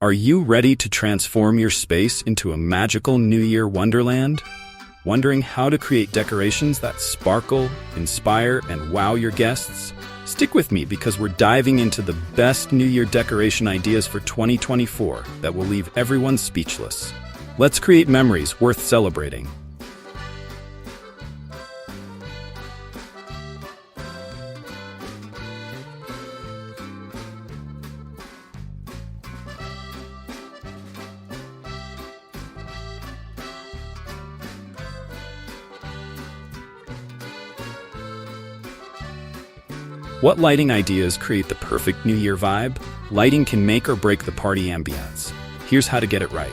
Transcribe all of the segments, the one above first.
Are you ready to transform your space into a magical New Year wonderland? Wondering how to create decorations that sparkle, inspire, and wow your guests? Stick with me because we're diving into the best New Year decoration ideas for 2024 that will leave everyone speechless. Let's create memories worth celebrating. What lighting ideas create the perfect New Year vibe? Lighting can make or break the party ambience. Here's how to get it right.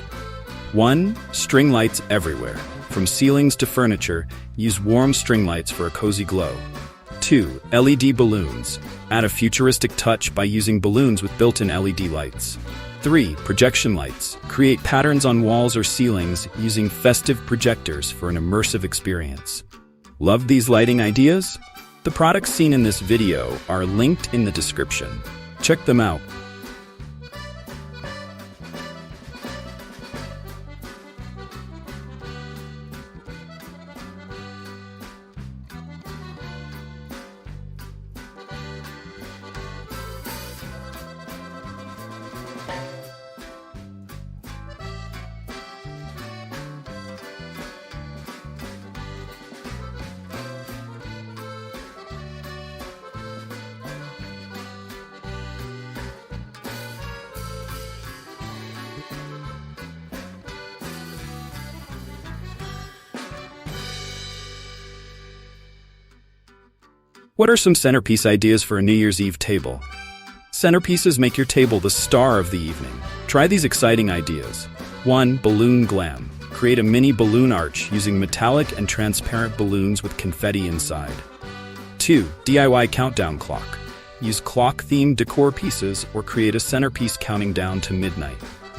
1. String lights everywhere. From ceilings to furniture, use warm string lights for a cozy glow. 2. LED balloons. Add a futuristic touch by using balloons with built-in LED lights. 3. Projection lights. Create patterns on walls or ceilings using festive projectors for an immersive experience. Love these lighting ideas? The products seen in this video are linked in the description. Check them out. What are some centerpiece ideas for a New Year's Eve table? Centerpieces make your table the star of the evening. Try these exciting ideas. 1. Balloon glam. Create a mini balloon arch using metallic and transparent balloons with confetti inside. 2. DIY countdown clock. Use clock-themed decor pieces or create a centerpiece counting down to midnight.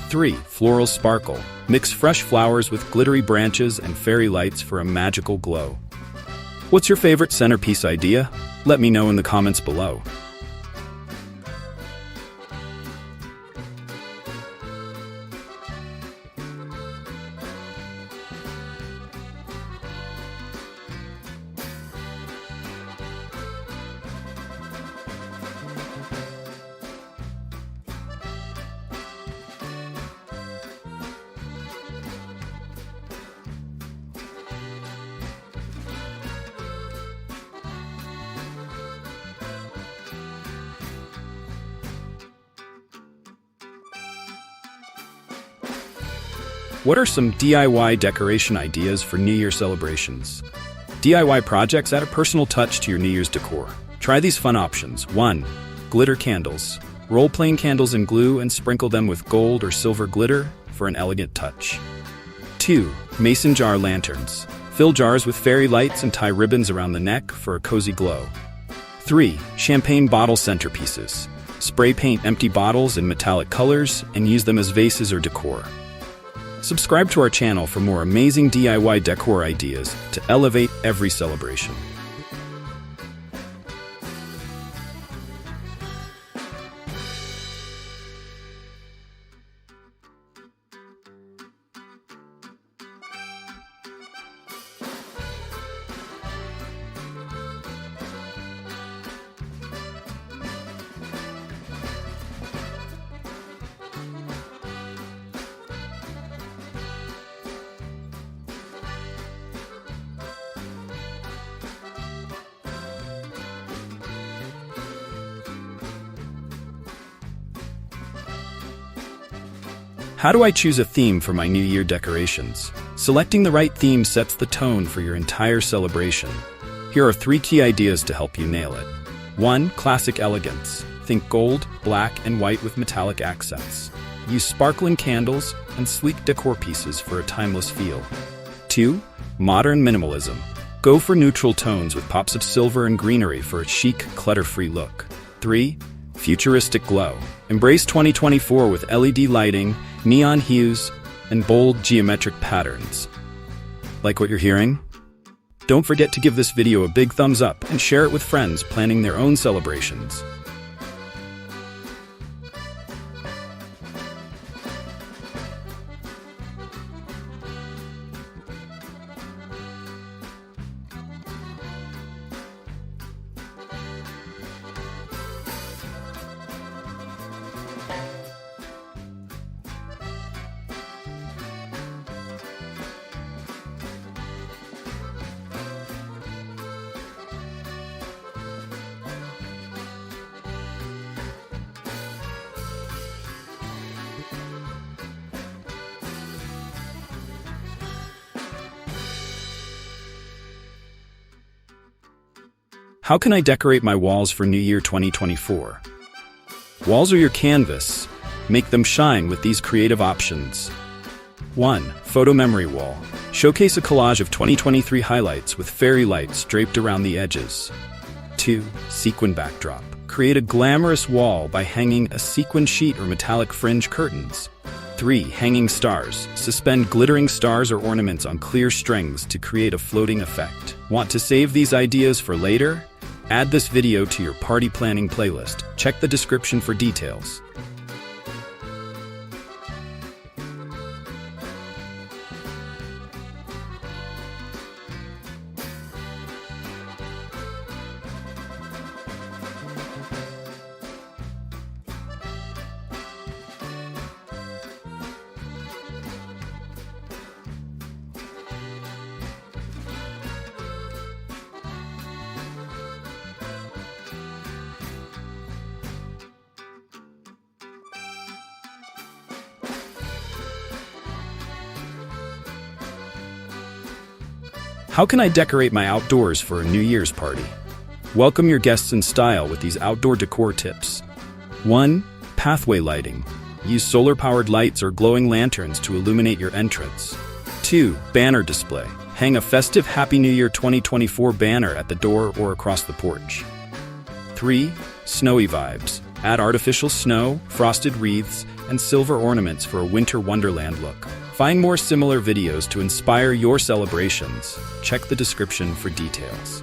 3. Floral sparkle. Mix fresh flowers with glittery branches and fairy lights for a magical glow. What's your favorite centerpiece idea? Let me know in the comments below. What are some DIY decoration ideas for New Year celebrations? DIY projects add a personal touch to your New Year's decor. Try these fun options. 1. Glitter candles. Roll plain candles in glue and sprinkle them with gold or silver glitter for an elegant touch. 2. Mason jar lanterns. Fill jars with fairy lights and tie ribbons around the neck for a cozy glow. 3. Champagne bottle centerpieces. Spray paint empty bottles in metallic colors and use them as vases or decor. Subscribe to our channel for more amazing DIY decor ideas to elevate every celebration. How do I choose a theme for my New Year decorations? Selecting the right theme sets the tone for your entire celebration. Here are 3 key ideas to help you nail it. 1. Classic elegance. Think gold, black, and white with metallic accents. Use sparkling candles and sleek decor pieces for a timeless feel. 2. Modern minimalism. Go for neutral tones with pops of silver and greenery for a chic, clutter-free look. 3. Futuristic glow. Embrace 2024 with LED lighting, neon hues, and bold geometric patterns. Like what you're hearing? Don't forget to give this video a big thumbs up and share it with friends planning their own celebrations. How can I decorate my walls for New Year 2024? Walls are your canvas. Make them shine with these creative options. 1. Photo memory wall. Showcase a collage of 2023 highlights with fairy lights draped around the edges. 2. Sequin backdrop. Create a glamorous wall by hanging a sequin sheet or metallic fringe curtains. 3. Hanging stars. Suspend glittering stars or ornaments on clear strings to create a floating effect. Want to save these ideas for later? Add this video to your party planning playlist. Check the description for details. How can I decorate my outdoors for a New Year's party? Welcome your guests in style with these outdoor decor tips. 1. Pathway lighting. Use solar-powered lights or glowing lanterns to illuminate your entrance. 2. Banner display. Hang a festive Happy New Year 2024 banner at the door or across the porch. 3. Snowy vibes. Add artificial snow, frosted wreaths, and silver ornaments for a winter wonderland look. Find more similar videos to inspire your celebrations. Check the description for details.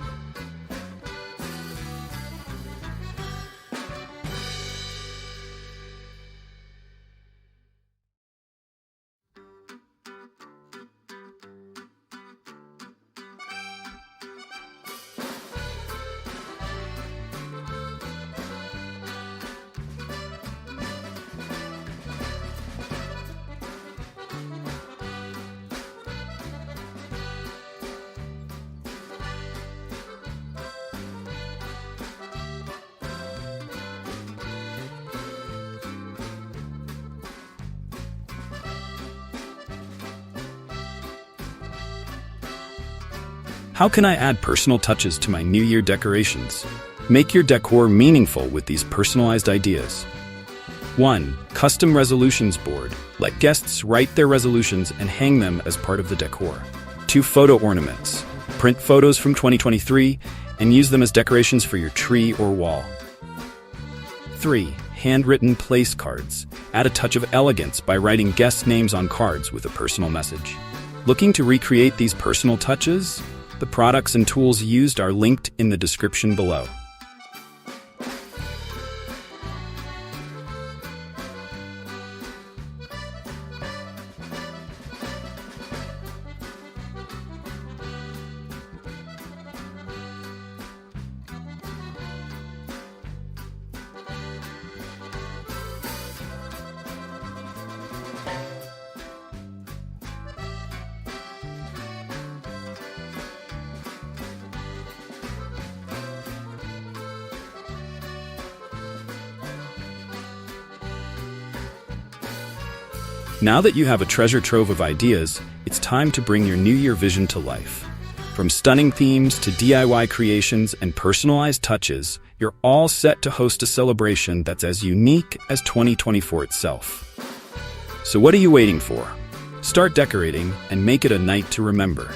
How can I add personal touches to my New Year decorations? Make your decor meaningful with these personalized ideas. 1. Custom resolutions board. Let guests write their resolutions and hang them as part of the decor. 2. Photo ornaments. Print photos from 2023 and use them as decorations for your tree or wall. 3. Handwritten place cards. Add a touch of elegance by writing guest names on cards with a personal message. Looking to recreate these personal touches? The products and tools used are linked in the description below. Now that you have a treasure trove of ideas, it's time to bring your New Year vision to life. From stunning themes to DIY creations and personalized touches, you're all set to host a celebration that's as unique as 2024 itself. So what are you waiting for? Start decorating and make it a night to remember.